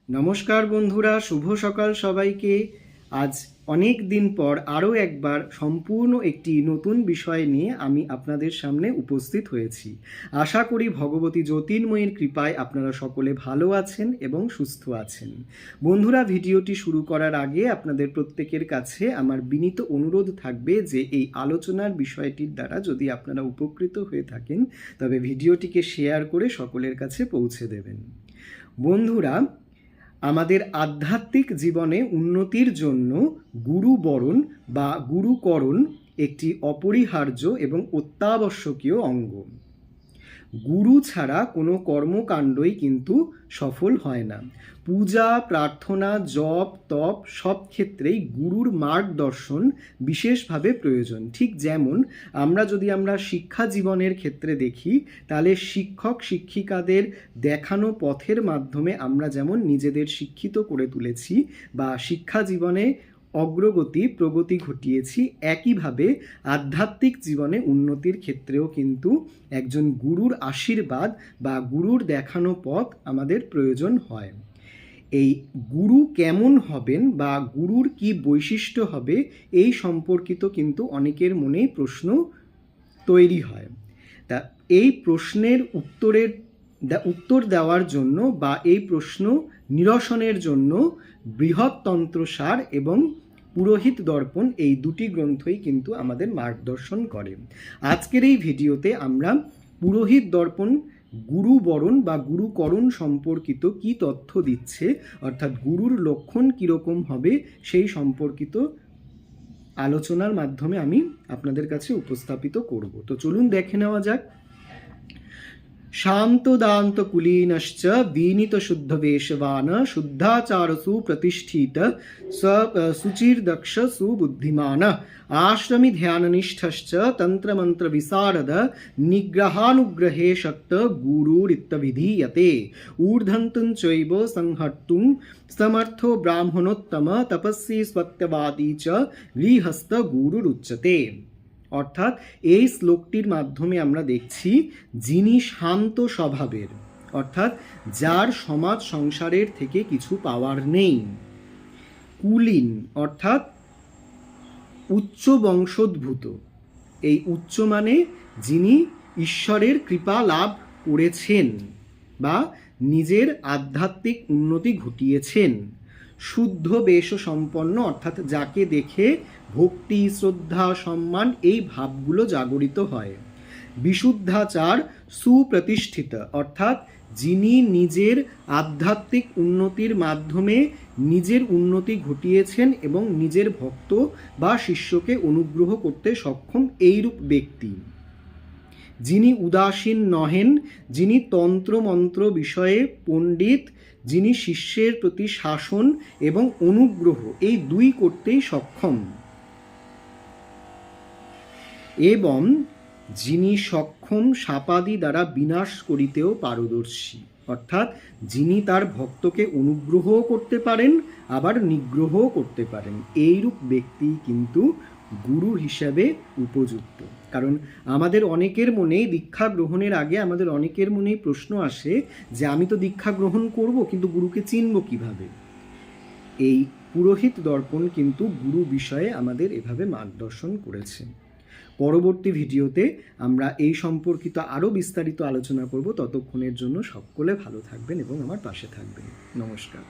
নমস্কার বন্ধুরা, শুভ সকাল সবাইকে। আজ অনেক দিন পর আরও একবার সম্পূর্ণ একটি নতুন বিষয় নিয়ে আমি আপনাদের সামনে উপস্থিত হয়েছি। আশা করি ভগবতী জ্যোতির্ময়ীর কৃপায় আপনারা সকলে ভালো আছেন এবং সুস্থ আছেন। বন্ধুরা, ভিডিওটি শুরু করার আগে আপনাদের প্রত্যেকের কাছে আমার বিনীত অনুরোধ থাকবে যে এই আলোচনার বিষয়টির দ্বারা যদি আপনারা উপকৃত হয়ে থাকেন তবে ভিডিওটিকে শেয়ার করে সকলের কাছে পৌঁছে দেবেন। বন্ধুরা, আমাদের আধ্যাত্মিক জীবনে উন্নতির জন্য গুরুবরণ বা গুরুকরণ একটি অপরিহার্য এবং অত্যাবশ্যকীয় অঙ্গ। গুরু ছাড়া কোনো কর্মকাণ্ডই কিন্তু সফল হয় না। পূজা, প্রার্থনা, জপ, তপ সব ক্ষেত্রেই গুরুর মার্গদর্শন বিশেষভাবে প্রয়োজন। ঠিক যেমন আমরা শিক্ষা জীবনের ক্ষেত্রে দেখি, তাহলে শিক্ষক শিক্ষিকাদের দেখানো পথের মাধ্যমে আমরা যেমন নিজেদের শিক্ষিত করে তুলেছি বা শিক্ষা জীবনে প্রগতি ঘটিয়েছি, একইভাবে আধ্যাত্মিক জীবনে উন্নতির ক্ষেত্রেও কিন্তু একজন গুরুর আশীর্বাদ বা গুরুর দেখানো পথ আমাদের প্রয়োজন হয়। এই গুরু কেমন হবেন বা গুরুর কি বৈশিষ্ট্য হবে, এই সম্পর্কিত কিন্তু অনেকের মনেই প্রশ্ন তৈরি হয়। তা এই প্রশ্নের উত্তর দেওয়ার জন্য বা এই প্রশ্ন নিরসনের জন্য বৃহত্তন্ত্রসার এবং পুরোহিত দর্পণ এই দুটি গ্রন্থই কিন্তু আমাদের মার্গদর্শন করে। আজকের এই ভিডিওতে আমরা পুরোহিত দর্পণ গুরুবরণ বা গুরুকরণ সম্পর্কিত কি তথ্য দিচ্ছে, অর্থাৎ গুরুর লক্ষণ কীরকম হবে সেই সম্পর্কিত আলোচনার মাধ্যমে আমি আপনাদের কাছে উপস্থাপিত করব। তো চলুন দেখে নেওয়া যাক। शांतोदांत कुलीनश्च विनीत शुद्ध वेशवान शुद्धाचार सुप्रतिष्ठित सुचिर्दक्ष सुबुद्धिमान आश्रमी ध्याननिष्ठश्च तंत्र मंत्र विशारद निग्रहानुग्रहे शक्त गुरुरित्त विधीयते ऊर्ध्वन्तं चैव संहर्तुं समर्थो ब्राह्मणोत्तम तपस्वी सत्यवादी च गृहस्थ गुरुरुच्यते। অর্থাৎ এই শ্লোকটির মাধ্যমে আমরা দেখছি, যিনি শান্ত স্বভাবের, অর্থাৎ যার সমাজ সংসারের থেকে কিছু পাওয়ার নেই। কুলীন অর্থাৎ উচ্চ বংশোদ্ভূত। এই উচ্চ মানে যিনি ঈশ্বরের কৃপা লাভ করেছেন বা নিজের আধ্যাত্মিক উন্নতি ঘটিয়েছেন। শুদ্ধ বেশ সম্পন্ন, অর্থাৎ যাকে দেখে ভক্তি, শ্রদ্ধা, সম্মান এই ভাবগুলো জাগরিত হয়। বিশুদ্ধাচার সুপ্রতিষ্ঠিত, অর্থাৎ যিনি নিজের আধ্যাত্মিক উন্নতির মাধ্যমে নিজের উন্নতি ঘটিয়েছেন এবং নিজের ভক্ত বা শিষ্যকে অনুগ্রহ করতে সক্ষম, এইরূপ ব্যক্তি। যিনি উদাসীন নহেন, যিনি তন্ত্রমন্ত্র বিষয়ে পণ্ডিত, যিনি শিষ্যের প্রতি শাসন এবং অনুগ্রহ এই দুই করতেই সক্ষম, এবং যিনি সক্ষম সাপাদি দ্বারা বিনাশ করিতেও পারদর্শী, অর্থাৎ যিনি তার ভক্তকে অনুগ্রহও করতে পারেন আবার নিগ্রহও করতে পারেন, এইরূপ ব্যক্তি কিন্তু গুরু হিসাবে উপযুক্ত। কারণ আমাদের অনেকের মনেই দীক্ষা গ্রহণের আগে আমাদের অনেকের মনেই প্রশ্ন আসে যে আমি তো দীক্ষা গ্রহণ করব, কিন্তু গুরুকে চিনব কিভাবে। এই পুরোহিত দর্পণ কিন্তু গুরু বিষয়ে আমাদের এভাবে মার্গদর্শন করেছে। পরবর্তী ভিডিওতে আমরা এই সম্পর্কিত আরও বিস্তারিত আলোচনা করব। ততক্ষণের জন্য সকলে ভালো থাকবেন এবং আমার পাশে থাকবেন। নমস্কার।